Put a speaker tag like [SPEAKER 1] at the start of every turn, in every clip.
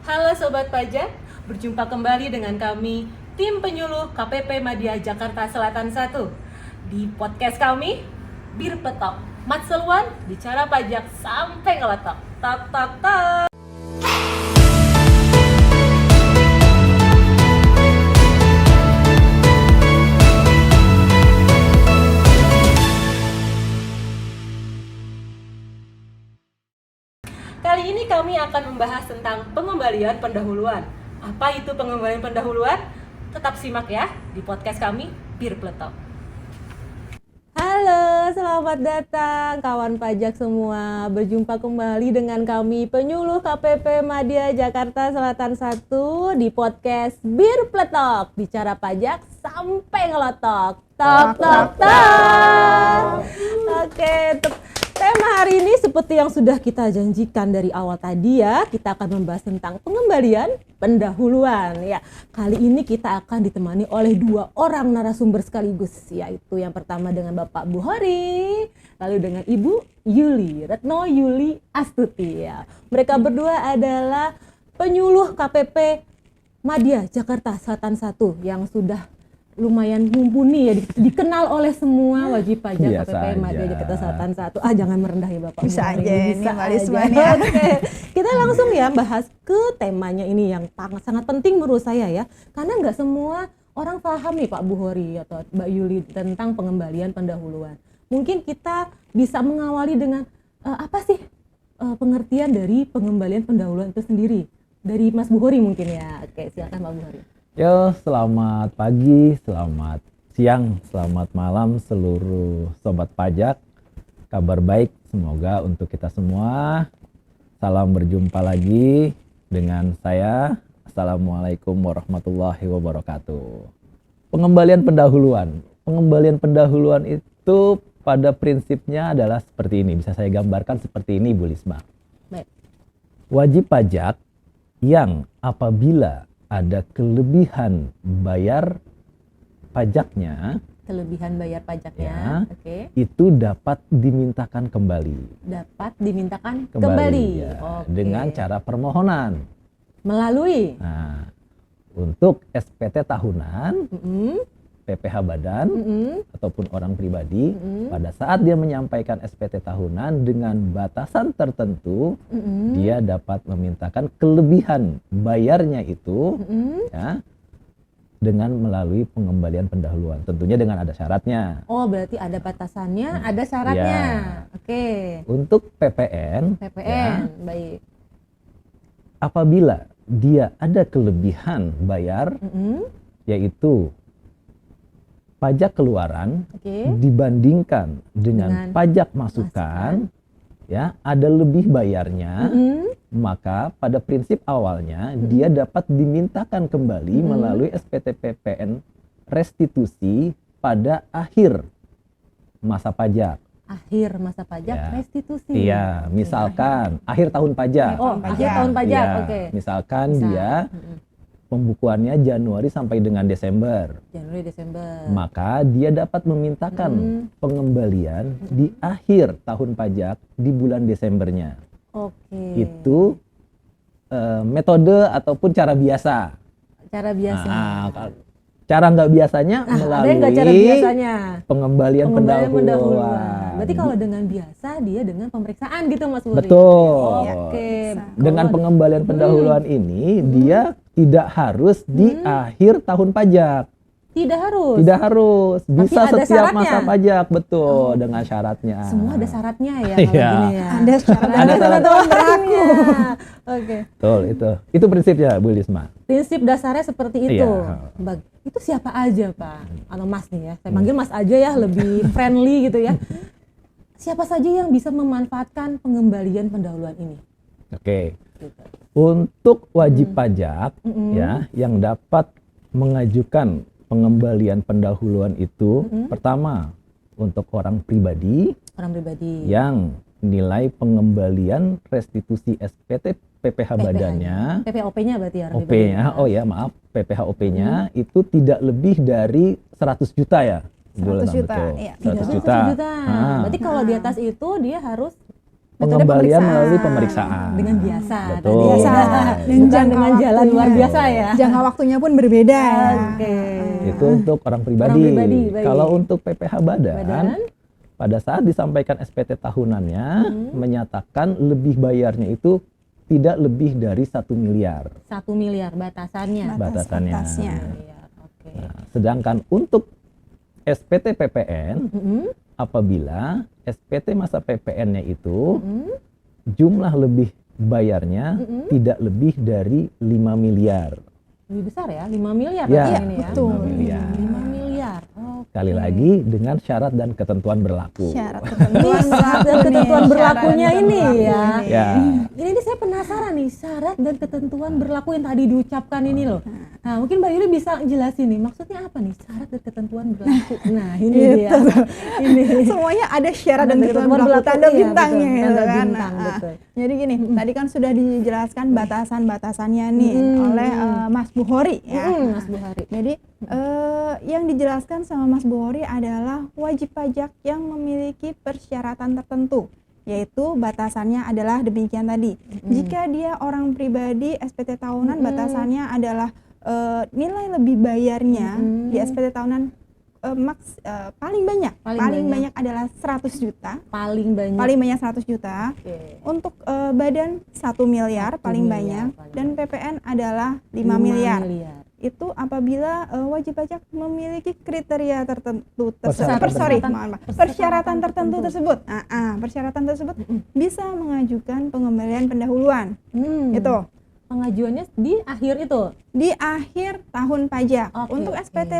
[SPEAKER 1] Halo Sobat Pajak, berjumpa kembali dengan kami, tim penyuluh KPP Madya Jakarta Selatan 1. Di podcast kami, Bir Petok, Mat Seluan, bicara pajak sampai ngeletok. Tok tok tok. Kali ini kami akan membahas tentang pengembalian pendahuluan. Apa itu pengembalian pendahuluan? Tetap simak ya di podcast kami, Bir Pletok. Halo, selamat datang kawan pajak semua. Berjumpa kembali dengan kami penyuluh KPP Madya Jakarta Selatan 1 di podcast Bir Pletok. Bicara pajak sampai ngelotok. Tok tok tok. Oke, tema hari ini seperti yang sudah kita janjikan dari awal tadi ya, kita akan membahas tentang pengembalian pendahuluan ya. Kali ini kita akan ditemani oleh dua orang narasumber sekaligus, yaitu yang pertama dengan Bapak Buhori, lalu dengan Ibu Yuli, Retno Yuli Astuti ya. Mereka berdua adalah penyuluh KPP Madya Jakarta Selatan 1 yang sudah lumayan mumpuni ya, dikenal oleh semua wajib pajak KPP Madya Jakarta Selatan 1. Jangan merendah ya Bapak.
[SPEAKER 2] Bisa
[SPEAKER 1] Buhari.
[SPEAKER 2] aja ini Mbak Lisman ya.
[SPEAKER 1] Oke. Kita langsung ya bahas ke temanya ini yang sangat penting menurut saya ya. Karena nggak semua orang paham nih Pak Buhori atau Mbak Yuli tentang pengembalian pendahuluan. Mungkin kita bisa mengawali dengan apa sih pengertian dari pengembalian pendahuluan itu sendiri? Dari Mas Buhori mungkin ya. Oke, silakan Pak Buhori.
[SPEAKER 3] Yo, selamat pagi, selamat siang, selamat malam seluruh sobat pajak. Kabar baik semoga untuk kita semua. Salam berjumpa lagi dengan saya. Assalamualaikum warahmatullahi wabarakatuh. Pengembalian pendahuluan. Pengembalian pendahuluan itu pada prinsipnya adalah seperti ini. Bisa saya gambarkan seperti ini, Bu Lisma.
[SPEAKER 1] Baik.
[SPEAKER 3] Wajib pajak yang apabila ada kelebihan bayar pajaknya,
[SPEAKER 1] Oke.
[SPEAKER 3] itu dapat dimintakan kembali.
[SPEAKER 1] Dapat dimintakan kembali.
[SPEAKER 3] Ya,
[SPEAKER 1] Oke.
[SPEAKER 3] dengan cara permohonan.
[SPEAKER 1] Melalui
[SPEAKER 3] Nah, untuk SPT tahunan, PPh badan ataupun orang pribadi, pada saat dia menyampaikan SPT tahunan dengan batasan tertentu, dia dapat memintakan kelebihan bayarnya itu ya, dengan melalui pengembalian pendahuluan. Tentunya dengan ada syaratnya.
[SPEAKER 1] Oh, berarti ada batasannya, ada syaratnya.
[SPEAKER 3] Ya.
[SPEAKER 1] Oke.
[SPEAKER 3] Untuk PPN,
[SPEAKER 1] PPN,
[SPEAKER 3] ya,
[SPEAKER 1] baik.
[SPEAKER 3] apabila dia ada kelebihan bayar, yaitu pajak keluaran dibandingkan dengan pajak masukan, ya ada lebih bayarnya, maka pada prinsip awalnya dia dapat dimintakan kembali melalui SPT PPN restitusi pada akhir masa pajak.
[SPEAKER 1] Akhir masa pajak
[SPEAKER 3] Ya.
[SPEAKER 1] restitusi.
[SPEAKER 3] Iya, misalkan akhir tahun pajak.
[SPEAKER 1] Akhir tahun pajak.
[SPEAKER 3] Ya,
[SPEAKER 1] Oke.
[SPEAKER 3] misalkan dia pembukuannya Januari sampai dengan Desember.
[SPEAKER 1] Januari, Desember.
[SPEAKER 3] Maka dia dapat memintakan pengembalian di akhir tahun pajak di bulan Desembernya.
[SPEAKER 1] Oke.
[SPEAKER 3] Itu metode ataupun cara biasa.
[SPEAKER 1] Cara biasa.
[SPEAKER 3] Cara nggak biasanya
[SPEAKER 1] ada yang
[SPEAKER 3] melalui
[SPEAKER 1] nggak cara biasanya?
[SPEAKER 3] pengembalian pendahuluan.
[SPEAKER 1] Berarti kalau dengan biasa dia dengan pemeriksaan gitu Mas Buri.
[SPEAKER 3] Betul.
[SPEAKER 1] Oke.
[SPEAKER 3] Dengan pengembalian pendahuluan ini dia tidak harus di akhir tahun pajak.
[SPEAKER 1] Tidak harus.
[SPEAKER 3] Tidak harus. Bisa
[SPEAKER 1] ada
[SPEAKER 3] setiap
[SPEAKER 1] syaratnya?
[SPEAKER 3] masa pajak, betul, dengan syaratnya.
[SPEAKER 1] Semua ada syaratnya ya kalau
[SPEAKER 3] Iya.
[SPEAKER 1] gini ya.
[SPEAKER 2] Ada syarat
[SPEAKER 3] Ada syarat.
[SPEAKER 1] berlaku. Oke.
[SPEAKER 3] Betul, itu prinsipnya Bu Lisma.
[SPEAKER 1] Prinsip dasarnya seperti itu.
[SPEAKER 3] Iya.
[SPEAKER 1] Itu siapa aja Pak? Atau Mas nih ya. Saya panggil Mas aja ya, lebih friendly gitu ya. Siapa saja yang bisa memanfaatkan pengembalian pendahuluan ini?
[SPEAKER 3] Oke.
[SPEAKER 1] Gitu.
[SPEAKER 3] Untuk wajib pajak ya yang dapat mengajukan pengembalian pendahuluan itu pertama untuk orang pribadi yang nilai pengembalian restitusi SPT PPh badannya,
[SPEAKER 1] PPOP-nya berarti ya.
[SPEAKER 3] OP-nya, PPh OP-nya itu tidak lebih dari 100 juta ya.
[SPEAKER 2] 100 juta,
[SPEAKER 3] betul.
[SPEAKER 2] iya.
[SPEAKER 3] 100
[SPEAKER 1] 100
[SPEAKER 3] juta.
[SPEAKER 1] juta. Berarti kalau di atas itu dia harus
[SPEAKER 3] pengembalian melalui pemeriksaan.
[SPEAKER 1] Dengan biasa.
[SPEAKER 3] Betul.
[SPEAKER 1] Biasa.
[SPEAKER 2] Dan
[SPEAKER 1] Bukan dengan jalan luar biasa ya.
[SPEAKER 2] Jangka waktunya pun berbeda ya.
[SPEAKER 1] Oke.
[SPEAKER 3] Itu untuk orang pribadi.
[SPEAKER 1] Orang pribadi, baik.
[SPEAKER 3] Kalau untuk PPh Badan, pada saat disampaikan SPT tahunannya menyatakan lebih bayarnya itu tidak lebih dari 1 miliar.
[SPEAKER 1] 1 miliar batasannya.
[SPEAKER 3] Batasannya.
[SPEAKER 2] Batasnya.
[SPEAKER 1] Oke.
[SPEAKER 3] Nah, sedangkan untuk SPT PPN, apabila SPT masa PPN-nya itu jumlah lebih bayarnya tidak lebih dari 5 miliar.
[SPEAKER 1] Lebih besar ya, 5 miliar
[SPEAKER 3] Ya,
[SPEAKER 1] ini ya.
[SPEAKER 2] betul.
[SPEAKER 3] 5 miliar.
[SPEAKER 1] 5 miliar.
[SPEAKER 3] Sekali lagi dengan syarat dan ketentuan berlaku.
[SPEAKER 2] Syarat
[SPEAKER 1] Syarat dan ketentuan berlakunya ini ya.
[SPEAKER 3] Ya.
[SPEAKER 1] Ini saya penasaran nih, syarat dan ketentuan berlaku yang tadi diucapkan ini loh. Nah, mungkin Mbak Yuli bisa jelasin nih, maksudnya apa nih syarat dan ketentuan berlaku? Nah, ini dia. Ini.
[SPEAKER 2] Semuanya ada syarat dan ketentuan
[SPEAKER 1] ketentuan
[SPEAKER 2] berlaku,
[SPEAKER 1] berlaku,
[SPEAKER 2] tanda
[SPEAKER 1] iya,
[SPEAKER 2] bintangnya
[SPEAKER 1] betul,
[SPEAKER 2] gitu
[SPEAKER 1] tanda
[SPEAKER 2] kan.
[SPEAKER 1] bintang,
[SPEAKER 2] Nah,
[SPEAKER 1] betul.
[SPEAKER 2] jadi gini, tadi kan sudah dijelaskan batasan-batasannya nih oleh Mas Bukhori ya.
[SPEAKER 1] Mas Bukhari.
[SPEAKER 2] Jadi yang dijelaskan sama Mas Bukhori adalah wajib pajak yang memiliki persyaratan tertentu, yaitu batasannya adalah demikian tadi. Jika dia orang pribadi SPT tahunan, batasannya adalah nilai lebih bayarnya di SPT tahunan paling banyak adalah 100 juta.
[SPEAKER 1] Paling banyak.
[SPEAKER 2] Paling banyak 100 juta.
[SPEAKER 1] Oke.
[SPEAKER 2] Untuk badan 1 miliar
[SPEAKER 1] 1
[SPEAKER 2] paling
[SPEAKER 1] miliar
[SPEAKER 2] banyak,
[SPEAKER 1] paling
[SPEAKER 2] dan PPN adalah 5
[SPEAKER 1] 5
[SPEAKER 2] miliar. Itu apabila wajib pajak memiliki kriteria tertentu persyaratan tertentu tersebut. Persyaratan tersebut bisa mengajukan pengembalian pendahuluan. Itu
[SPEAKER 1] Pengajuannya di akhir itu.
[SPEAKER 2] di akhir tahun pajak.
[SPEAKER 1] Oke,
[SPEAKER 2] Untuk
[SPEAKER 1] oke.
[SPEAKER 2] SPT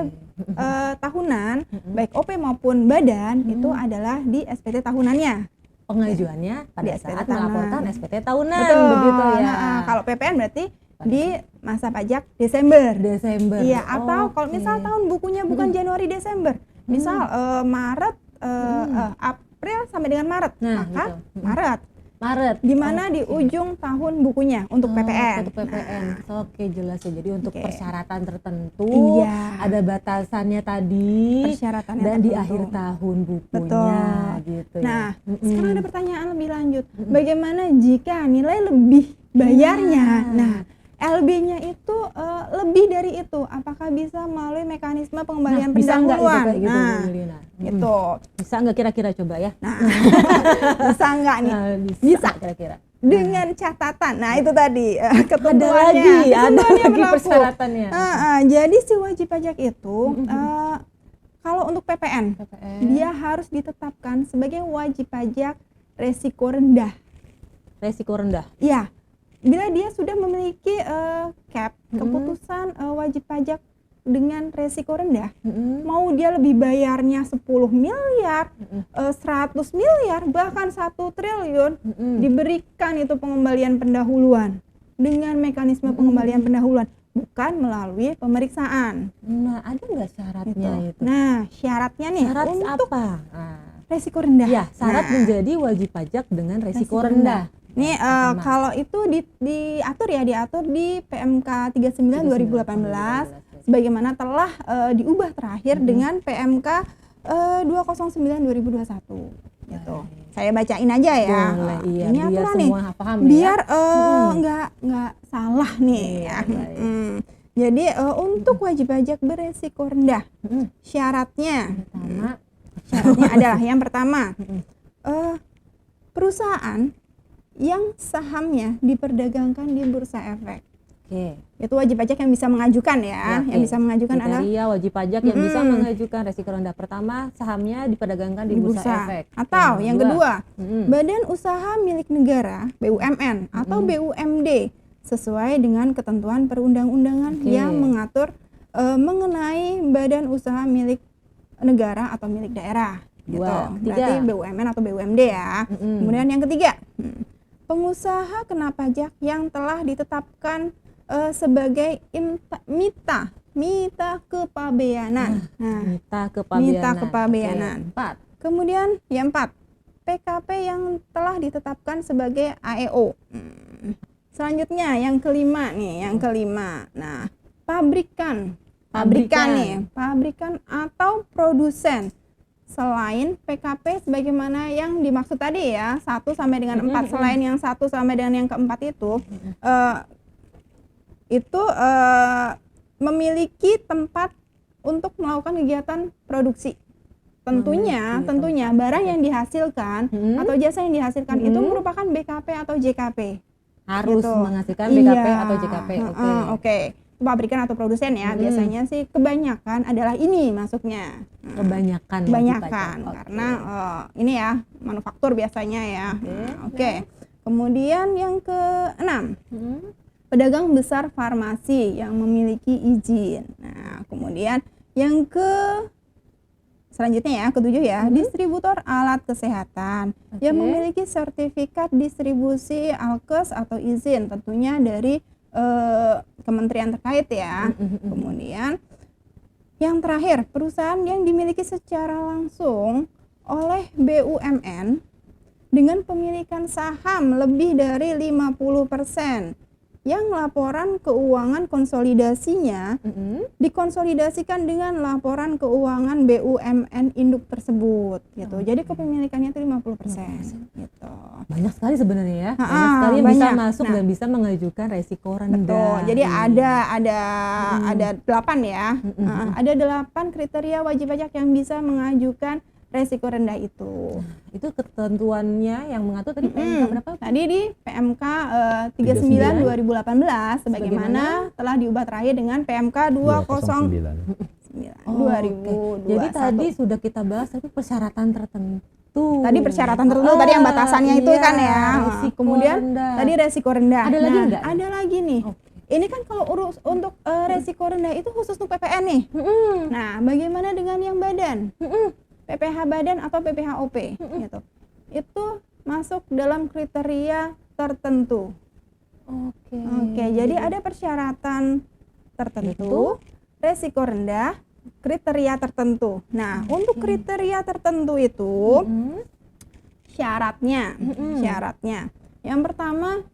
[SPEAKER 2] tahunan, baik OP maupun badan itu adalah di SPT tahunannya.
[SPEAKER 1] Pengajuannya pada
[SPEAKER 2] Di
[SPEAKER 1] saat
[SPEAKER 2] SPT tahunan.
[SPEAKER 1] melaporkan SPT tahunan,
[SPEAKER 2] Betul.
[SPEAKER 1] begitu ya.
[SPEAKER 2] Nah, kalau PPN berarti di masa pajak Desember.
[SPEAKER 1] Desember.
[SPEAKER 2] Iya, atau kalau
[SPEAKER 1] Oke.
[SPEAKER 2] misal tahun bukunya bukan Januari Desember, misal Maret, April sampai dengan Maret,
[SPEAKER 1] Nah,
[SPEAKER 2] maka
[SPEAKER 1] gitu.
[SPEAKER 2] Maret,
[SPEAKER 1] Maret.
[SPEAKER 2] di mana di ujung tahun bukunya untuk PPN.
[SPEAKER 1] Untuk PPN. Oke, jelas ya. Jadi untuk
[SPEAKER 2] Oke.
[SPEAKER 1] persyaratan tertentu,
[SPEAKER 2] Iya.
[SPEAKER 1] ada batasannya tadi,
[SPEAKER 2] Persyaratannya
[SPEAKER 1] dan di
[SPEAKER 2] tertentu.
[SPEAKER 1] akhir tahun bukunya,
[SPEAKER 2] Betul.
[SPEAKER 1] gitu
[SPEAKER 2] Nah,
[SPEAKER 1] ya.
[SPEAKER 2] sekarang ada pertanyaan lebih lanjut. Bagaimana jika nilai lebih bayarnya? Nah, LB-nya itu lebih dari itu. Apakah bisa melalui mekanisme pengembalian
[SPEAKER 1] bisa nggak itu
[SPEAKER 2] pendahuluan?
[SPEAKER 1] kayak gitu,
[SPEAKER 2] Nah,
[SPEAKER 1] Bu Lina?
[SPEAKER 2] gitu.
[SPEAKER 1] Bisa nggak kira-kira coba ya?
[SPEAKER 2] Nah, bisa nggak nih?
[SPEAKER 1] Nah,
[SPEAKER 2] Bisa.
[SPEAKER 1] kira-kira.
[SPEAKER 2] Dengan catatan. Nah, itu tadi
[SPEAKER 1] Ada
[SPEAKER 2] ketentuannya.
[SPEAKER 1] lagi, ada
[SPEAKER 2] Ketentuannya
[SPEAKER 1] lagi
[SPEAKER 2] berlaku.
[SPEAKER 1] persyaratannya.
[SPEAKER 2] Jadi si wajib pajak itu kalau untuk PPN, dia harus ditetapkan sebagai wajib pajak resiko rendah.
[SPEAKER 1] Resiko rendah.
[SPEAKER 2] Ya, bila dia sudah memiliki cap keputusan wajib pajak dengan resiko rendah, mau dia lebih bayarnya 10 miliar, 100 miliar, bahkan 1 triliun, diberikan itu pengembalian pendahuluan dengan mekanisme pengembalian pendahuluan, bukan melalui pemeriksaan.
[SPEAKER 1] Nah, ada nggak syaratnya
[SPEAKER 2] Gitu.
[SPEAKER 1] itu?
[SPEAKER 2] Nah, syaratnya nih
[SPEAKER 1] Syarat
[SPEAKER 2] untuk
[SPEAKER 1] apa? Nah,
[SPEAKER 2] resiko rendah.
[SPEAKER 1] ya, syarat
[SPEAKER 2] Nah,
[SPEAKER 1] menjadi wajib pajak dengan resiko
[SPEAKER 2] resiko
[SPEAKER 1] rendah.
[SPEAKER 2] Nih
[SPEAKER 1] Pertama.
[SPEAKER 2] kalau itu diatur di PMK 39 2018 sebagaimana telah diubah terakhir dengan PMK 209 2021 gitu. Saya bacain aja ya.
[SPEAKER 1] Boleh, iya,
[SPEAKER 2] Ini
[SPEAKER 1] biar
[SPEAKER 2] aturan nih.
[SPEAKER 1] semua paham
[SPEAKER 2] Biar
[SPEAKER 1] ya.
[SPEAKER 2] nggak salah nih
[SPEAKER 1] Iya,
[SPEAKER 2] ya.
[SPEAKER 1] baik.
[SPEAKER 2] Jadi untuk wajib pajak beresiko rendah, syaratnya adalah yang pertama, perusahaan yang sahamnya diperdagangkan di bursa efek.
[SPEAKER 1] Oke.
[SPEAKER 2] Itu wajib pajak yang bisa mengajukan ya.
[SPEAKER 1] Oke.
[SPEAKER 2] Yang bisa mengajukan adalah
[SPEAKER 1] Kriteria wajib pajak yang bisa mengajukan resiko rendah. Pertama, sahamnya diperdagangkan di bursa efek.
[SPEAKER 2] Atau yang kedua,
[SPEAKER 1] Mm-mm.
[SPEAKER 2] badan usaha milik negara BUMN atau BUMD sesuai dengan ketentuan perundang-undangan
[SPEAKER 1] Oke.
[SPEAKER 2] yang mengatur mengenai badan usaha milik negara atau milik daerah. Gitu.
[SPEAKER 1] Dua.
[SPEAKER 2] Berarti
[SPEAKER 1] Tiga.
[SPEAKER 2] BUMN atau BUMD ya. Kemudian yang ketiga, pengusaha kena pajak yang telah ditetapkan sebagai mita kepabeanan. Nah,
[SPEAKER 1] Mita kepabeanan.
[SPEAKER 2] Mita kepabeanan.
[SPEAKER 1] Oke, 4.
[SPEAKER 2] kemudian yang 4, PKP yang telah ditetapkan sebagai AEO. Selanjutnya yang kelima nih, Nah, pabrikan
[SPEAKER 1] Pabrikan.
[SPEAKER 2] atau produsen selain PKP sebagaimana yang dimaksud tadi ya, 1 sampai dengan 4, selain yang 1 sampai dengan yang keempat itu memiliki tempat untuk melakukan kegiatan produksi. Tentunya barang yang dihasilkan atau jasa yang dihasilkan itu merupakan BKP atau JKP.
[SPEAKER 1] Harus
[SPEAKER 2] gitu.
[SPEAKER 1] menghasilkan BKP atau JKP.
[SPEAKER 2] Oke. Pabrikan atau produsen ya, biasanya sih kebanyakan adalah ini masuknya.
[SPEAKER 1] Kebanyakan
[SPEAKER 2] karena ini ya manufaktur biasanya ya. Oke. Kemudian yang ke-6, pedagang besar farmasi yang memiliki izin. Nah, kemudian yang selanjutnya ya, ke-7 ya, distributor alat kesehatan yang memiliki sertifikat distribusi Alkes atau izin tentunya dari kementerian terkait ya. Kemudian yang terakhir, perusahaan yang dimiliki secara langsung oleh BUMN dengan pemilikan saham lebih dari 50%. Yang laporan keuangan konsolidasinya dikonsolidasikan dengan laporan keuangan BUMN induk tersebut gitu. Jadi kepemilikannya itu 50% gitu.
[SPEAKER 1] Banyak sekali sebenarnya ya. Banyak sekali yang bisa masuk dan bisa mengajukan resiko rendah.
[SPEAKER 2] Betul. Jadi ada 8 ya. Ada 8 kriteria wajib pajak yang bisa mengajukan resiko rendah itu.
[SPEAKER 1] Itu ketentuannya yang mengatur tadi PMK berapa?
[SPEAKER 2] Tadi di PMK 39 2018 sebagaimana telah diubah terakhir dengan PMK 209 2021.
[SPEAKER 1] Jadi tadi sudah kita bahas tapi persyaratan tertentu.
[SPEAKER 2] Tadi persyaratan tertentu tadi yang batasannya itu kan ya. Kemudian tadi resiko rendah.
[SPEAKER 1] Ada lagi enggak?
[SPEAKER 2] Ada lagi nih. Ini kan kalau untuk resiko rendah itu khusus untuk PPN nih. Nah, bagaimana dengan yang badan? PPH badan atau PPH OP gitu. Itu masuk dalam kriteria tertentu. Oke, jadi ada persyaratan tertentu, resiko rendah, kriteria tertentu. Nah, untuk kriteria tertentu itu syaratnya. Yang pertama,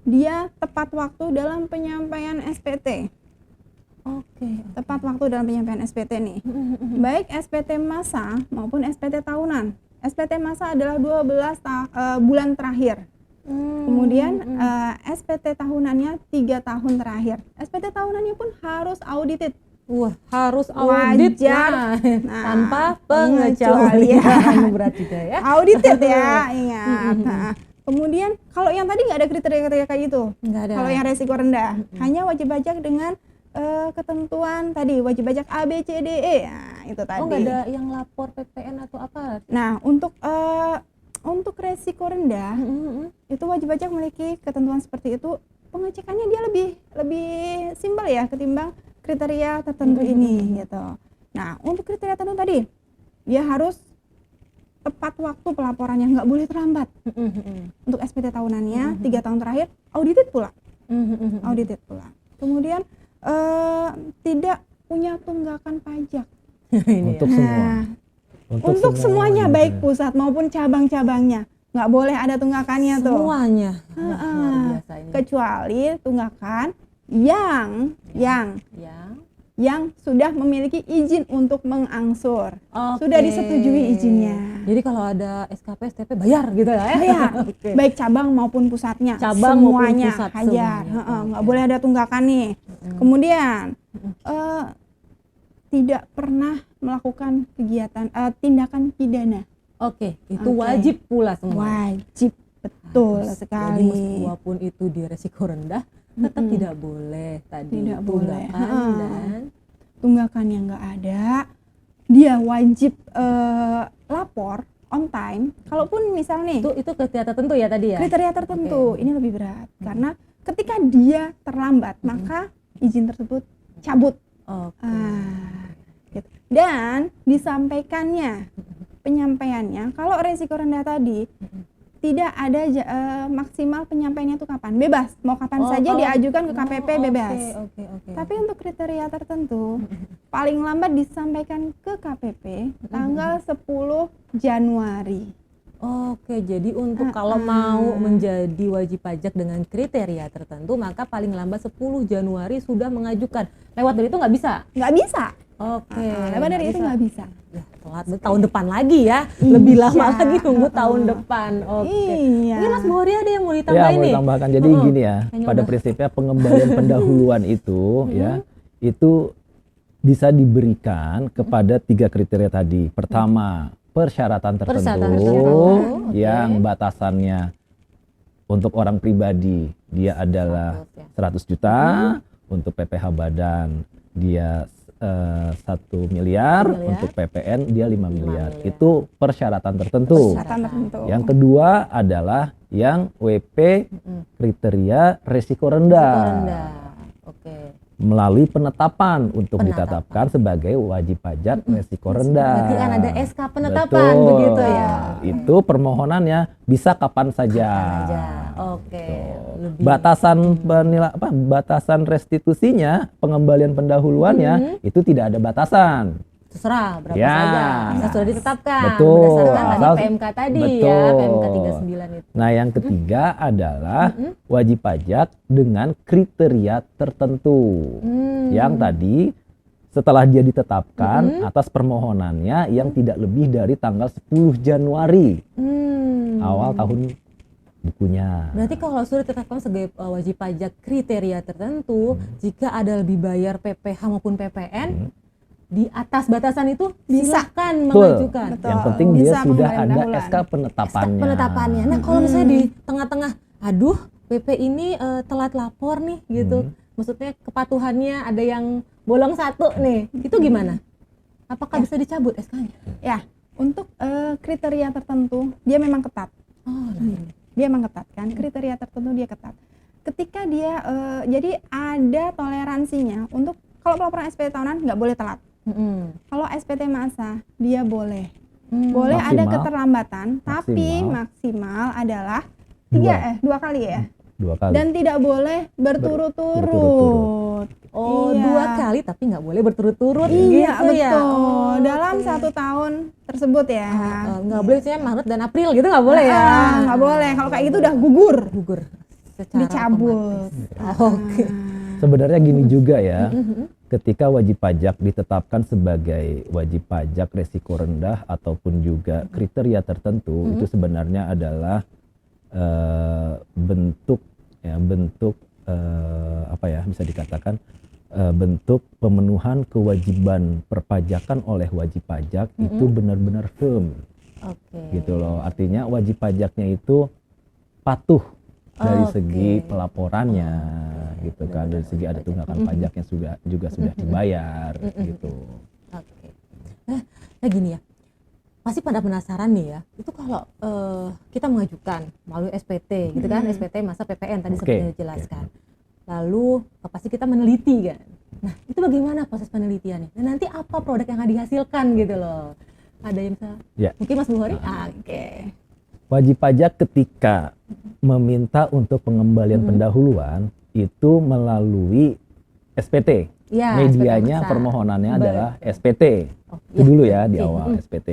[SPEAKER 2] dia tepat waktu dalam penyampaian SPT. Tepat waktu dalam penyampaian SPT nih. Baik SPT masa maupun SPT tahunan. SPT masa adalah 12 bulan terakhir. Kemudian SPT tahunannya 3 tahun terakhir. SPT tahunannya pun harus audited.
[SPEAKER 1] Wah, harus audit
[SPEAKER 2] wajar.
[SPEAKER 1] Tanpa pengecualian. Berat juga ya.
[SPEAKER 2] Audited ya, ingat. Kemudian kalau yang tadi nggak ada kriteria kayak gitu.
[SPEAKER 1] Nggak ada.
[SPEAKER 2] Kalau yang resiko rendah, hanya wajib pajak dengan ketentuan tadi wajib pajak A, B, C, D, E. Nah, itu tadi.
[SPEAKER 1] Nggak ada yang lapor PPN atau apa?
[SPEAKER 2] Nah, untuk resiko rendah itu wajib pajak memiliki ketentuan seperti itu. Pengecekannya dia lebih simpel ya ketimbang kriteria tertentu ini gitu. Nah, untuk kriteria tertentu tadi dia harus tepat waktu pelaporannya, nggak boleh terlambat. Untuk SPT tahunannya 3 tahun terakhir audited pula. Kemudian tidak punya tunggakan pajak.
[SPEAKER 3] Untuk semua.
[SPEAKER 2] Untuk semuanya baik pusat maupun cabang-cabangnya nggak boleh ada tunggakannya tuh.
[SPEAKER 1] Semuanya. Luar biasa ini.
[SPEAKER 2] Kecuali tunggakan yang sudah memiliki izin untuk mengangsur. Sudah disetujui izinnya.
[SPEAKER 1] Jadi kalau ada SKP, STP bayar gitu ya?
[SPEAKER 2] Bayar. Baik cabang maupun pusatnya.
[SPEAKER 1] Cabang
[SPEAKER 2] semuanya
[SPEAKER 1] maupun pusat,
[SPEAKER 2] hajar.
[SPEAKER 1] semuanya.
[SPEAKER 2] Nggak boleh ada tunggakan nih. Kemudian tidak pernah melakukan kegiatan tindakan pidana.
[SPEAKER 1] Itu wajib pula semua.
[SPEAKER 2] Wajib, betul sekali.
[SPEAKER 1] Jadi walaupun itu di resiko rendah, tetap tidak boleh tadi
[SPEAKER 2] Tidak boleh.
[SPEAKER 1] tunggakan dan
[SPEAKER 2] Tunggakan yang nggak ada, dia wajib lapor on time. Kalaupun misal nih
[SPEAKER 1] itu kriteria tertentu ya tadi ya.
[SPEAKER 2] kriteria tertentu, ini lebih berat karena ketika dia terlambat maka izin tersebut cabut. Gitu. Dan disampaikannya penyampaiannya kalau resiko rendah tadi tidak ada maksimal penyampaiannya itu kapan, bebas, mau kapan saja diajukan ke KPP bebas. Tapi untuk kriteria tertentu paling lambat disampaikan ke KPP tanggal 10 Januari.
[SPEAKER 1] Jadi untuk kalau mau menjadi wajib pajak dengan kriteria tertentu maka paling lambat 10 Januari sudah mengajukan. Lewat dari itu nggak bisa?
[SPEAKER 2] Nggak bisa.
[SPEAKER 1] Oke.
[SPEAKER 2] Lewat dari itu nggak bisa.
[SPEAKER 1] Ya, telat tahun depan lagi ya. Lebih lama
[SPEAKER 2] Iya.
[SPEAKER 1] lagi tunggu tahun depan. Oke.
[SPEAKER 2] Iya.
[SPEAKER 1] Mungkin Mas Bohori ada yang mau
[SPEAKER 3] Ya,
[SPEAKER 1] ditambahin
[SPEAKER 3] mau
[SPEAKER 1] nih?
[SPEAKER 3] ditambahkan. Jadi gini ya,
[SPEAKER 1] Kayaknya
[SPEAKER 3] pada
[SPEAKER 1] udah.
[SPEAKER 3] prinsipnya pengembalian pendahuluan itu ya, itu bisa diberikan kepada 3 kriteria tadi. Pertama, persyaratan tertentu
[SPEAKER 1] Persyaratan tertentu, oke.
[SPEAKER 3] yang batasannya untuk orang pribadi dia adalah 100 juta, untuk PPh badan dia 1 miliar, untuk PPN dia 5 miliar. Itu persyaratan tertentu.
[SPEAKER 2] Persyaratan tertentu.
[SPEAKER 3] Yang kedua adalah yang WP kriteria resiko rendah.
[SPEAKER 1] Rendah. Oke.
[SPEAKER 3] Melalui penetapan untuk ditetapkan sebagai wajib pajak resiko rendah.
[SPEAKER 1] Berarti kan ada SK penetapan
[SPEAKER 3] Betul.
[SPEAKER 1] begitu ya.
[SPEAKER 3] Itu permohonannya bisa kapan saja.
[SPEAKER 1] Kapan aja. Oke. Lebih.
[SPEAKER 3] Batasan restitusinya, pengembalian pendahuluannya itu tidak ada batasan.
[SPEAKER 1] Terserah berapa
[SPEAKER 3] Ya.
[SPEAKER 1] saja. Bisa sudah ditetapkan
[SPEAKER 3] Betul.
[SPEAKER 1] berdasarkan tadi
[SPEAKER 3] Asal-
[SPEAKER 1] PMK tadi ya,
[SPEAKER 3] Betul.
[SPEAKER 1] PMK 39 itu.
[SPEAKER 3] Nah, yang ketiga adalah wajib pajak dengan kriteria tertentu. Yang tadi setelah dia ditetapkan atas permohonannya yang tidak lebih dari tanggal 10 Januari awal tahun bukunya.
[SPEAKER 1] Berarti kalau sudah ditetapkan sebagai wajib pajak kriteria tertentu, jika ada lebih bayar PPh maupun PPN, di atas batasan itu silahkan mengajukan.
[SPEAKER 2] Betul.
[SPEAKER 3] Yang penting dia
[SPEAKER 2] Bisa
[SPEAKER 3] sudah
[SPEAKER 2] pengembalian
[SPEAKER 3] ada
[SPEAKER 2] pendahuluan.
[SPEAKER 3] SK penetapannya.
[SPEAKER 1] Penetapannya. Nah, kalau misalnya di tengah-tengah, aduh, PP ini telat lapor nih gitu. Maksudnya kepatuhannya ada yang bolong 1 nih. Itu gimana? Apakah bisa dicabut SK-nya?
[SPEAKER 2] Ya, untuk kriteria tertentu dia memang ketat.
[SPEAKER 1] Oh,
[SPEAKER 2] Dia memang ketat kan, kriteria tertentu dia ketat. Ketika dia jadi ada toleransinya untuk kalau pelaporan SPT tahunan nggak boleh telat. Kalau SPT masa dia boleh. Boleh ada
[SPEAKER 3] Maksimal.
[SPEAKER 2] keterlambatan, tapi maksimal adalah 2 kali ya.
[SPEAKER 3] 2 kali.
[SPEAKER 2] Dan tidak boleh berturut-turut.
[SPEAKER 3] berturut-turut.
[SPEAKER 1] Oh,
[SPEAKER 2] Iya.
[SPEAKER 1] 2 kali tapi nggak boleh berturut-turut
[SPEAKER 2] Iya,
[SPEAKER 1] gitu
[SPEAKER 2] betul.
[SPEAKER 1] ya. Oh,
[SPEAKER 2] Dalam
[SPEAKER 1] oke.
[SPEAKER 2] 1 tahun tersebut ya.
[SPEAKER 1] Nggak boleh misalnya Maret dan April gitu nggak boleh ya.
[SPEAKER 2] Nggak boleh. Kalau kayak gitu udah gugur.
[SPEAKER 1] Gugur secara
[SPEAKER 2] Dicabut.
[SPEAKER 1] otomatis. Oke.
[SPEAKER 3] Sebenarnya gini juga ya, ketika wajib pajak ditetapkan sebagai wajib pajak resiko rendah ataupun juga kriteria tertentu, itu sebenarnya adalah bentuk bisa dikatakan bentuk pemenuhan kewajiban perpajakan oleh wajib pajak itu benar-benar firm,
[SPEAKER 1] Oke.
[SPEAKER 3] gitu loh. Artinya wajib pajaknya itu patuh dari
[SPEAKER 1] Oke.
[SPEAKER 3] segi pelaporannya, gitu kan, dari segi ada tunggakan pajaknya sudah dibayar, gitu.
[SPEAKER 1] Oke. Nah gini ya, pasti pada penasaran nih ya, itu kalau kita mengajukan melalui SPT gitu kan, SPT masa PPN tadi
[SPEAKER 3] Oke,
[SPEAKER 1] seperti dijelaskan. Lalu pasti kita meneliti kan. Nah itu bagaimana proses penelitiannya? Dan nanti apa produk yang akan dihasilkan gitu loh? Ada yang bisa?
[SPEAKER 3] Ya.
[SPEAKER 1] Mungkin Mas Buhori? Oke.
[SPEAKER 3] Wajib pajak ketika meminta untuk pengembalian pendahuluan itu melalui SPT.
[SPEAKER 1] Ya,
[SPEAKER 3] Medianya
[SPEAKER 1] SPT masa.
[SPEAKER 3] permohonannya
[SPEAKER 1] Baik.
[SPEAKER 3] adalah SPT.
[SPEAKER 1] Oh,
[SPEAKER 3] Itu
[SPEAKER 1] iya,
[SPEAKER 3] dulu ya
[SPEAKER 1] SPT.
[SPEAKER 3] di awal SPT.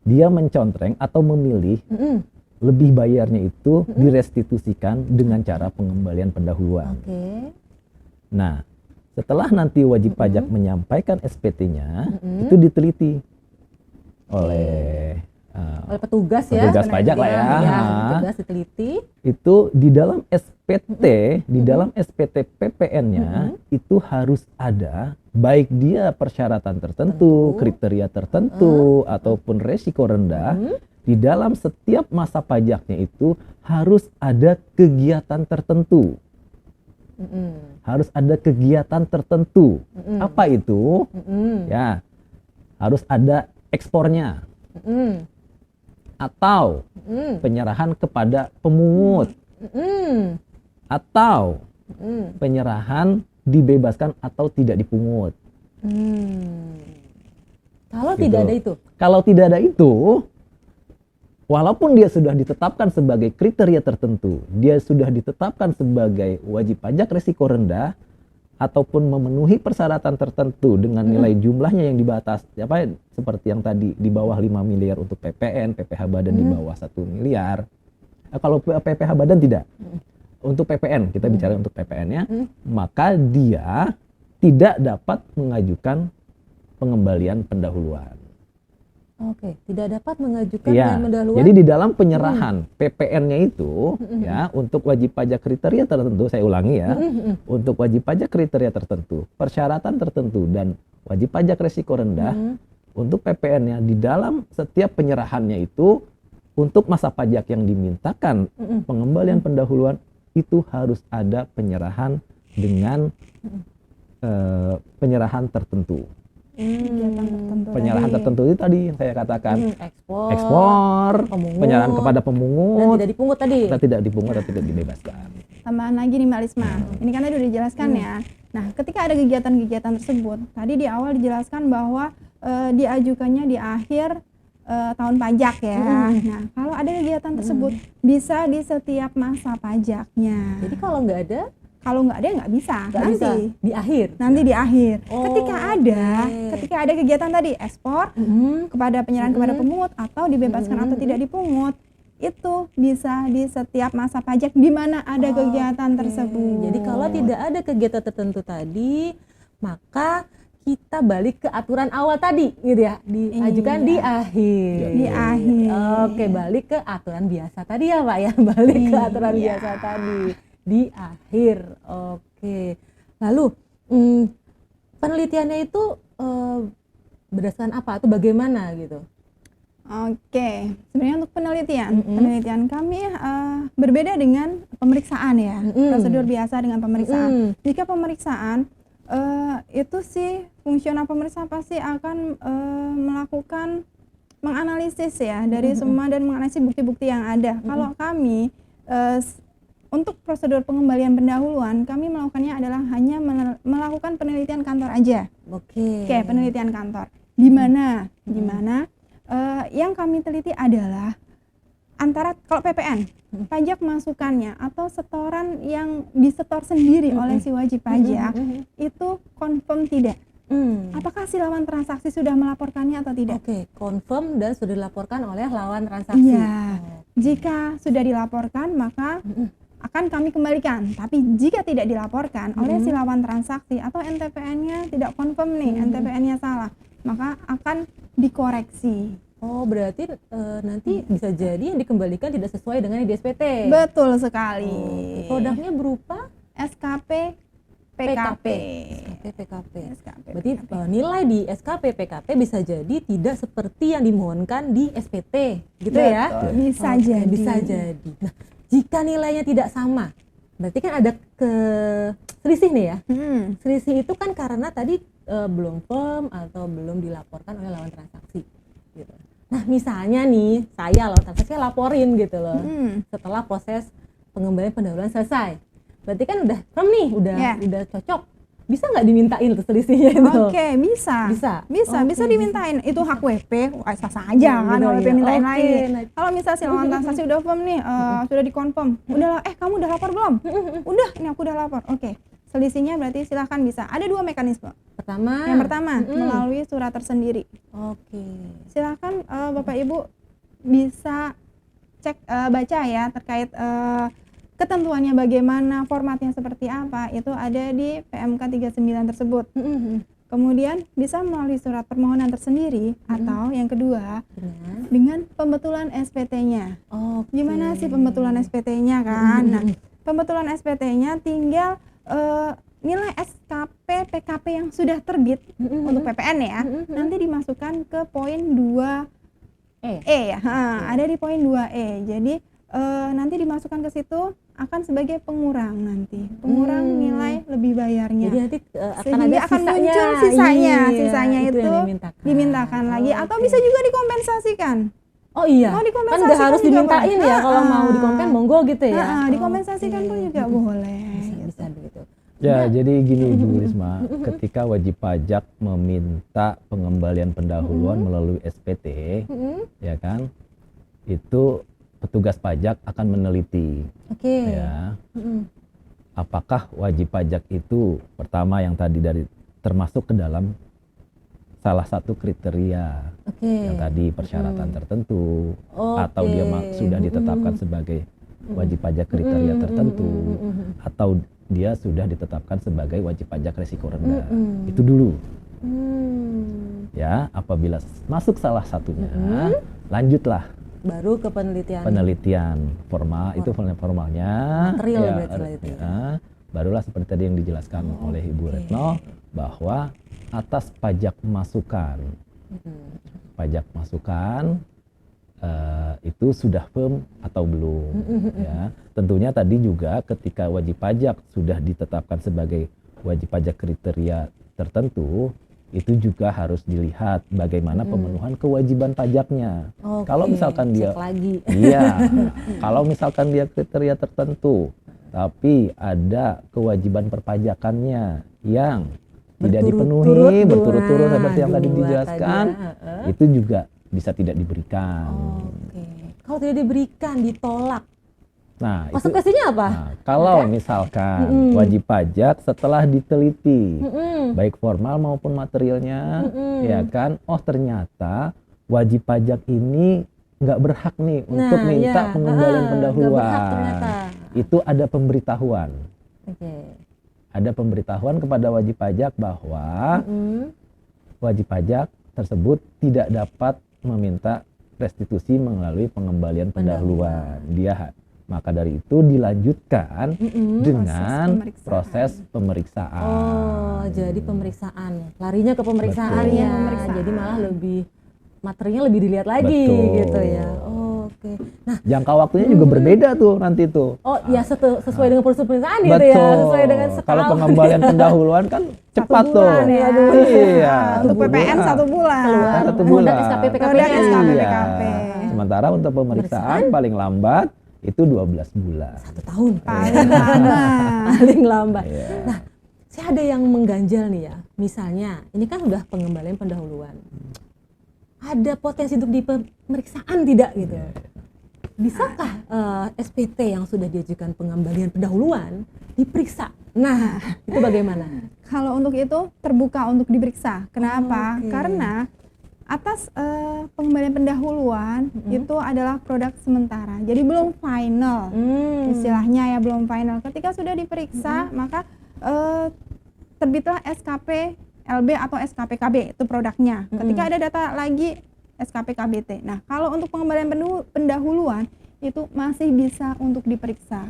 [SPEAKER 3] Dia mencontreng atau memilih lebih bayarnya itu direstitusikan dengan cara pengembalian pendahuluan.
[SPEAKER 1] Oke.
[SPEAKER 3] Nah, setelah nanti wajib pajak menyampaikan SPT-nya, itu diteliti oleh
[SPEAKER 1] Oleh petugas ya.
[SPEAKER 3] petugas pajak lah ya.
[SPEAKER 1] Ya, petugas diteliti.
[SPEAKER 3] Itu di dalam SPT, di dalam SPT PPN-nya itu harus ada baik dia persyaratan tertentu, kriteria tertentu ataupun resiko rendah. Di dalam setiap masa pajaknya itu harus ada kegiatan tertentu. Harus ada kegiatan tertentu. Apa itu? Ya, harus ada ekspornya atau penyerahan kepada pemungut atau penyerahan dibebaskan atau tidak dipungut.
[SPEAKER 1] Kalau
[SPEAKER 3] Gitu.
[SPEAKER 1] tidak ada itu,
[SPEAKER 3] Kalau tidak ada itu, walaupun dia sudah ditetapkan sebagai kriteria tertentu, dia sudah ditetapkan sebagai wajib pajak risiko rendah, ataupun memenuhi persyaratan tertentu dengan nilai jumlahnya yang dibatas, seperti yang tadi di bawah 5 miliar untuk PPN, PPh badan di bawah 1 miliar. Kalau PPh badan tidak. Untuk PPN, kita bicara untuk PPN-nya, maka dia tidak dapat mengajukan pengembalian pendahuluan.
[SPEAKER 1] Oke, tidak dapat mengajukan
[SPEAKER 3] Iya.
[SPEAKER 1] dengan pendahuluan.
[SPEAKER 3] Jadi di dalam penyerahan PPN-nya itu ya untuk wajib pajak kriteria tertentu, saya ulangi ya, untuk wajib pajak kriteria tertentu, persyaratan tertentu dan wajib pajak resiko rendah untuk PPN-nya di dalam setiap penyerahannya itu untuk masa pajak yang dimintakan pengembalian pendahuluan itu harus ada penyerahan dengan penyerahan tertentu.
[SPEAKER 2] Kegiatan tertentu
[SPEAKER 3] Penyerahan
[SPEAKER 2] tadi.
[SPEAKER 3] tertentu itu tadi yang saya katakan.
[SPEAKER 1] Ekspor, pemungut,
[SPEAKER 3] Penyerahan kepada
[SPEAKER 1] dan
[SPEAKER 3] pemungut,
[SPEAKER 1] tidak dipungut tadi.
[SPEAKER 3] kita tidak dipungut atau tidak dibebaskan.
[SPEAKER 2] Tambahan lagi nih Mbak Lisma, ini kan tadi udah dijelaskan ya. Nah, ketika ada kegiatan-kegiatan tersebut, tadi di awal dijelaskan bahwa diajukannya di akhir tahun pajak ya. Nah, kalau ada kegiatan tersebut bisa di setiap masa pajaknya.
[SPEAKER 1] Jadi kalau nggak ada,
[SPEAKER 2] Kalau nggak ada nggak bisa.
[SPEAKER 1] nggak
[SPEAKER 2] Nanti
[SPEAKER 1] bisa di akhir.
[SPEAKER 2] nanti di akhir.
[SPEAKER 1] Oh,
[SPEAKER 2] Ketika ada kegiatan tadi ekspor kepada penyerahan kepada pemungut atau dibebaskan atau tidak dipungut, itu bisa di setiap masa pajak di mana ada kegiatan
[SPEAKER 1] Oke.
[SPEAKER 2] tersebut.
[SPEAKER 1] Jadi kalau tidak ada kegiatan tertentu tadi, maka kita balik ke aturan awal tadi, gitu ya, diajukan
[SPEAKER 2] Iya.
[SPEAKER 1] di akhir.
[SPEAKER 2] Di akhir.
[SPEAKER 1] Oke, balik ke aturan biasa tadi ya, Pak ya, balik ke aturan
[SPEAKER 2] Iya.
[SPEAKER 1] biasa tadi di akhir. Oke. Lalu penelitiannya itu berdasarkan apa atau bagaimana gitu?
[SPEAKER 2] Oke, sebenarnya untuk penelitian kami berbeda dengan pemeriksaan ya, prosedur biasa dengan pemeriksaan. Jika pemeriksaan itu sih fungsional pemeriksaan pasti akan melakukan menganalisis ya dari semua dan menganalisis bukti-bukti yang ada. Kalau kami untuk prosedur pengembalian pendahuluan, kami melakukannya adalah hanya melakukan penelitian kantor aja.
[SPEAKER 1] Oke.
[SPEAKER 2] Oke, penelitian kantor. Di mana yang kami teliti adalah antara kalau PPN, pajak masukannya atau setoran yang disetor sendiri oleh si wajib pajak itu confirm tidak. Apakah si lawan transaksi sudah melaporkannya atau tidak?
[SPEAKER 1] Oke, confirm dan sudah dilaporkan oleh lawan transaksi.
[SPEAKER 2] Iya. Jika sudah dilaporkan maka akan kami kembalikan. Tapi jika tidak dilaporkan oleh si lawan transaksi atau NTPN-nya tidak confirm nih, NTPN-nya salah, maka akan dikoreksi.
[SPEAKER 1] Oh, berarti nanti bisa jadi yang dikembalikan tidak sesuai dengan yang di SPT.
[SPEAKER 2] Betul sekali.
[SPEAKER 1] Produknya berupa
[SPEAKER 2] SKP PKP.
[SPEAKER 1] PKP.
[SPEAKER 2] SKP.
[SPEAKER 1] Berarti nilai di SKP PKP bisa jadi tidak seperti yang dimohonkan di SPT, gitu ya?
[SPEAKER 2] Betul, bisa
[SPEAKER 1] Oke,
[SPEAKER 2] jadi.
[SPEAKER 1] Bisa jadi. Nah, jika nilainya tidak sama, berarti kan ada selisih nih ya. Selisih itu kan karena tadi belum firm atau belum dilaporkan oleh lawan transaksi. Gitu. Nah, misalnya nih saya lawan transaksi laporin gitu loh. Setelah proses pengembalian pendahuluan selesai. Berarti kan udah firm nih, udah cocok. Bisa nggak dimintain tuh selisihnya itu?
[SPEAKER 2] Oke, bisa. Bisa
[SPEAKER 1] Oke,
[SPEAKER 2] dimintain. Itu hak WP, sah-sah aja kan
[SPEAKER 1] gitu,
[SPEAKER 2] WP
[SPEAKER 1] iya.
[SPEAKER 2] mintain
[SPEAKER 1] Oke,
[SPEAKER 2] lagi.
[SPEAKER 1] nah.
[SPEAKER 2] Kalau misalnya si lawan transaksi udah firm nih, sudah dikonfirm. Udahlah, kamu udah lapor belum? Udah, ini aku udah lapor. Oke. Selisihnya berarti silahkan bisa. Ada dua mekanisme. Yang pertama, melalui surat tersendiri.
[SPEAKER 1] Oke.
[SPEAKER 2] Silahkan Bapak Ibu bisa cek baca ya terkait ketentuannya bagaimana, formatnya seperti apa, itu ada di PMK 39 tersebut. Kemudian bisa melalui surat permohonan tersendiri atau yang kedua dengan pembetulan SPT-nya. Gimana sih pembetulan SPT-nya kan? Nah, pembetulan SPT-nya tinggal nilai SKP PKP yang sudah terbit untuk PPN ya, nanti dimasukkan ke poin 2E ya. Ada di poin 2E. Jadi nanti dimasukkan ke situ akan sebagai pengurang nanti, pengurang nilai lebih bayarnya.
[SPEAKER 1] Jadi nanti akan
[SPEAKER 2] Sehingga
[SPEAKER 1] ada
[SPEAKER 2] akan
[SPEAKER 1] sisanya.
[SPEAKER 2] muncul sisanya,
[SPEAKER 1] Iya,
[SPEAKER 2] sisanya itu
[SPEAKER 1] yang
[SPEAKER 2] dimintakan lagi atau bisa juga dikompensasikan.
[SPEAKER 1] Oh iya,
[SPEAKER 2] Mau
[SPEAKER 1] kan
[SPEAKER 2] dikompensasikan
[SPEAKER 1] nggak harus
[SPEAKER 2] juga
[SPEAKER 1] dimintain
[SPEAKER 2] boleh.
[SPEAKER 1] ya, kalau mau dikompen monggo gitu ya.
[SPEAKER 2] Dikompensasikan pun juga boleh.
[SPEAKER 1] Bisa begitu.
[SPEAKER 3] Ya, jadi gini Bu Risma, ketika wajib pajak meminta pengembalian pendahuluan melalui SPT, ya kan, itu petugas pajak akan meneliti,
[SPEAKER 1] Oke.
[SPEAKER 3] ya, apakah wajib pajak itu pertama yang tadi termasuk ke dalam salah satu kriteria yang tadi persyaratan tertentu, atau dia sudah ditetapkan sebagai wajib pajak kriteria tertentu, atau dia sudah ditetapkan sebagai wajib pajak resiko rendah. Itu dulu. Ya, apabila masuk salah satunya, lanjutlah
[SPEAKER 1] Baru ke penelitian.
[SPEAKER 3] penelitian formal, itu formalnya.
[SPEAKER 1] Material
[SPEAKER 3] ya,
[SPEAKER 1] berarti lah itu ya.
[SPEAKER 3] barulah seperti tadi yang dijelaskan oleh Ibu Retno bahwa atas pajak masukan, itu sudah firm atau belum. Ya, tentunya tadi juga ketika wajib pajak sudah ditetapkan sebagai wajib pajak kriteria tertentu, itu juga harus dilihat bagaimana pemenuhan kewajiban pajaknya.
[SPEAKER 1] Oke,
[SPEAKER 3] Kalau misalkan dia,
[SPEAKER 1] cek lagi.
[SPEAKER 3] iya, kalau misalkan dia kriteria tertentu, tapi ada kewajiban perpajakannya yang tidak dipenuhi berturut-turut seperti yang tadi dijelaskan, itu juga bisa tidak diberikan.
[SPEAKER 1] Oke. Kalau tidak diberikan, ditolak.
[SPEAKER 3] Nah, itu,
[SPEAKER 1] Konsekuensinya apa?
[SPEAKER 3] nah, kalau misalkan wajib pajak setelah diteliti, baik formal maupun materialnya, ya kan, oh ternyata wajib pajak ini nggak berhak nih untuk minta pengembalian pendahuluan.
[SPEAKER 1] Nggak berhak ternyata.
[SPEAKER 3] Itu ada pemberitahuan.
[SPEAKER 1] Oke.
[SPEAKER 3] Ada pemberitahuan kepada wajib pajak bahwa wajib pajak tersebut tidak dapat meminta restitusi melalui pengembalian pendahuluan. Maka dari itu dilanjutkan dengan proses pemeriksaan.
[SPEAKER 1] Oh, jadi pemeriksaan. Larinya ke pemeriksaan
[SPEAKER 3] Betul.
[SPEAKER 1] ya.
[SPEAKER 2] Pemeriksaan.
[SPEAKER 1] Jadi malah lebih materinya lebih dilihat lagi
[SPEAKER 3] Betul.
[SPEAKER 1] gitu ya. Oh, oke. Nah,
[SPEAKER 3] Jangka waktunya juga berbeda tuh nanti tuh.
[SPEAKER 1] oh ya sesuai dengan proses pemeriksaan gitu ya. Sesuai dengan skala.
[SPEAKER 3] Kalau pengembalian pendahuluan kan cepat tuh.
[SPEAKER 1] bulan ya, aduh.
[SPEAKER 3] Iya.
[SPEAKER 2] Untuk PPN 1 bulan.
[SPEAKER 1] Keluar
[SPEAKER 3] Satu
[SPEAKER 1] produk
[SPEAKER 3] bulan.
[SPEAKER 1] SKP PKP.
[SPEAKER 2] Produk SKP
[SPEAKER 3] Iya.
[SPEAKER 2] PKP.
[SPEAKER 3] Sementara untuk pemeriksaan paling lambat itu 12 bulan.
[SPEAKER 1] 1 tahun.
[SPEAKER 2] Paling lama.
[SPEAKER 1] Paling lambat.
[SPEAKER 3] Iya.
[SPEAKER 1] Nah, saya ada yang mengganjal nih ya. Misalnya, ini kan udah pengembalian pendahuluan. Ada potensi untuk di pemeriksaan tidak gitu? Bisakah SPT yang sudah diajukan pengembalian pendahuluan diperiksa? Nah, itu bagaimana?
[SPEAKER 2] Kalau untuk itu terbuka untuk diperiksa. Kenapa?
[SPEAKER 1] Oke.
[SPEAKER 2] Karena atas pengembalian pendahuluan itu adalah produk sementara. Jadi belum final. Istilahnya ya belum final. Ketika sudah diperiksa, maka terbitlah SKP LB atau SKP KB itu produknya. Ketika ada data lagi SKP KBT. Nah, kalau untuk pengembalian pendahuluan itu masih bisa untuk diperiksa.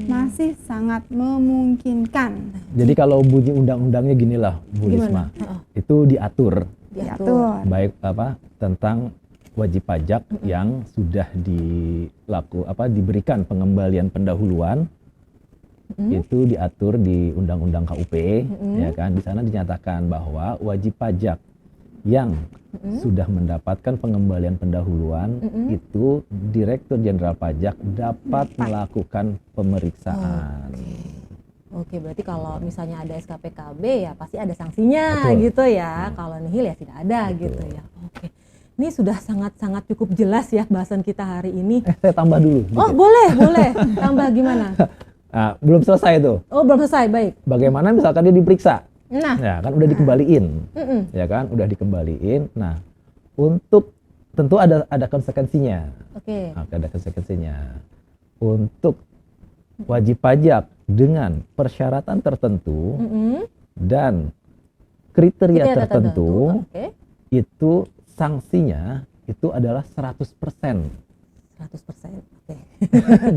[SPEAKER 2] Masih sangat memungkinkan.
[SPEAKER 3] Jadi kalau bunyi undang-undangnya ginilah, Bu Risma. Itu diatur
[SPEAKER 2] Diatur.
[SPEAKER 3] baik tentang wajib pajak yang sudah diberikan pengembalian pendahuluan. Itu diatur di Undang-Undang KUP, ya kan. Di sana dinyatakan bahwa wajib pajak yang sudah mendapatkan pengembalian pendahuluan itu Direktur Jenderal Pajak dapat melakukan pemeriksaan.
[SPEAKER 1] Oke, berarti kalau misalnya ada SKP KB ya pasti ada sanksinya.
[SPEAKER 3] Betul.
[SPEAKER 1] Gitu ya. Kalau nihil ya tidak ada.
[SPEAKER 3] Betul.
[SPEAKER 1] Gitu ya. Oke. Ini sudah sangat-sangat cukup jelas ya bahasan kita hari ini.
[SPEAKER 3] Saya tambah dulu.
[SPEAKER 1] Oh,
[SPEAKER 3] dikit.
[SPEAKER 1] boleh. Tambah gimana?
[SPEAKER 3] Nah, belum selesai tuh.
[SPEAKER 1] Oh, belum selesai. Baik.
[SPEAKER 3] Bagaimana misalkan dia diperiksa?
[SPEAKER 1] Nah,
[SPEAKER 3] Ya kan udah dikembaliin. Ya kan udah dikembaliin. Nah, untuk tentu ada konsekuensinya.
[SPEAKER 1] oke.
[SPEAKER 3] Ada konsekuensinya. Untuk wajib pajak dengan persyaratan tertentu dan kriteria tertentu,
[SPEAKER 1] Oke.
[SPEAKER 3] itu sanksinya itu adalah 100%
[SPEAKER 1] 100%. Oke.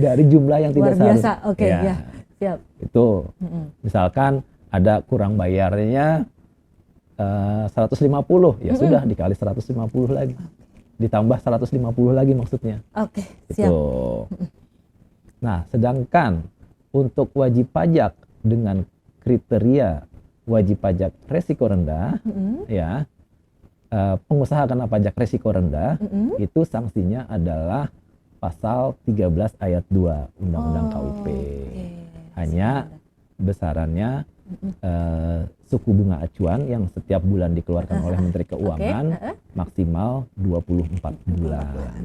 [SPEAKER 3] dari jumlah yang
[SPEAKER 1] Luar
[SPEAKER 3] tidak seharusnya.
[SPEAKER 1] biasa. Oke, ya. Siap.
[SPEAKER 3] Itu misalkan ada kurang bayarnya 150, ya sudah dikali 150 lagi. Ditambah 150 lagi maksudnya.
[SPEAKER 1] Oke, siap.
[SPEAKER 3] Itu. Nah, sedangkan untuk wajib pajak dengan kriteria wajib pajak resiko rendah, ya, pengusaha kena pajak resiko rendah, itu sanksinya adalah pasal 13 ayat 2 Undang-Undang KUP. Hanya besarannya suku bunga acuan yang setiap bulan dikeluarkan oleh Menteri Keuangan maksimal 24 bulan.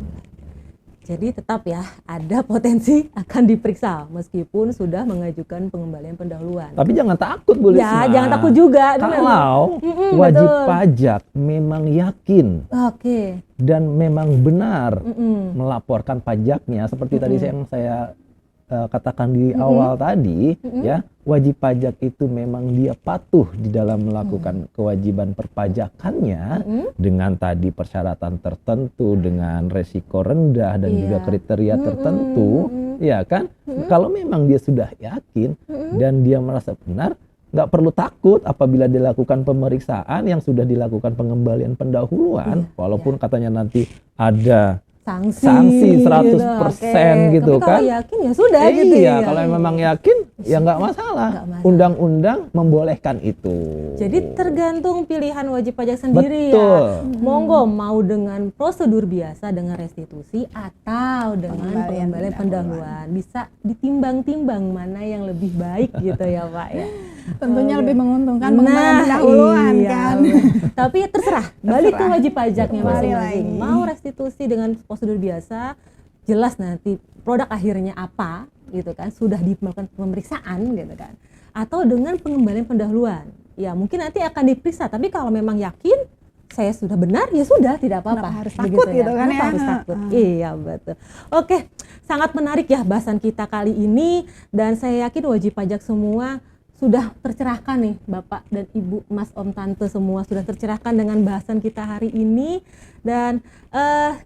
[SPEAKER 1] Jadi tetap ya ada potensi akan diperiksa meskipun sudah mengajukan pengembalian pendahuluan.
[SPEAKER 3] Tapi jangan takut, Bu Lisma.
[SPEAKER 1] Ya, jangan takut juga. benar.
[SPEAKER 3] Kalau wajib
[SPEAKER 1] betul.
[SPEAKER 3] pajak memang yakin
[SPEAKER 1] Oke.
[SPEAKER 3] dan memang benar melaporkan pajaknya seperti tadi yang saya katakan di awal tadi, ya, wajib pajak itu memang dia patuh di dalam melakukan kewajiban perpajakannya dengan tadi persyaratan tertentu, dengan resiko rendah dan juga kriteria tertentu, ya kan? Kalau memang dia sudah yakin dan dia merasa benar, nggak perlu takut apabila dilakukan pemeriksaan yang sudah dilakukan pengembalian pendahuluan, walaupun katanya nanti ada sanksi 100% gitu
[SPEAKER 1] tapi
[SPEAKER 3] kan.
[SPEAKER 1] kalau yakin ya sudah gitu ya.
[SPEAKER 3] Kalau memang yakin ya nggak masalah. Undang-undang membolehkan itu.
[SPEAKER 1] Jadi tergantung pilihan wajib pajak sendiri
[SPEAKER 3] Betul.
[SPEAKER 1] ya. Monggo mau dengan prosedur biasa dengan restitusi atau dengan pengembalian pendahuluan. Bisa ditimbang-timbang mana yang lebih baik gitu ya Pak ya.
[SPEAKER 2] Tentunya lebih menguntungkan pengembalian pendahuluan kan.
[SPEAKER 1] Tapi terserah, balik ke wajib pajaknya
[SPEAKER 2] Balik
[SPEAKER 1] masing-masing.
[SPEAKER 2] lagi.
[SPEAKER 1] Mau restitusi dengan prosedur biasa, jelas nanti produk akhirnya apa gitu kan, sudah dilakukan pemeriksaan gitu kan. Atau dengan pengembalian pendahuluan. Ya mungkin nanti akan diperiksa, tapi kalau memang yakin saya sudah benar, ya sudah, tidak apa-apa.
[SPEAKER 2] Kenapa harus takut gitu kan
[SPEAKER 1] Kenapa
[SPEAKER 2] ya?
[SPEAKER 1] harus takut? Iya betul. Oke, sangat menarik ya bahasan kita kali ini, dan saya yakin wajib pajak semua sudah tercerahkan nih, Bapak dan Ibu, Mas, Om, Tante semua sudah tercerahkan dengan bahasan kita hari ini. Dan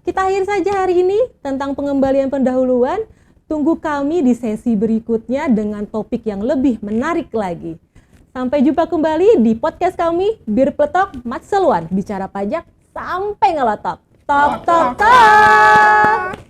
[SPEAKER 1] kita akhiri saja hari ini tentang pengembalian pendahuluan. Tunggu kami di sesi berikutnya dengan topik yang lebih menarik lagi. Sampai jumpa kembali di podcast kami, Bir Pletok Mat Seluan, bicara pajak sampai ngelotok. Tok tok tok.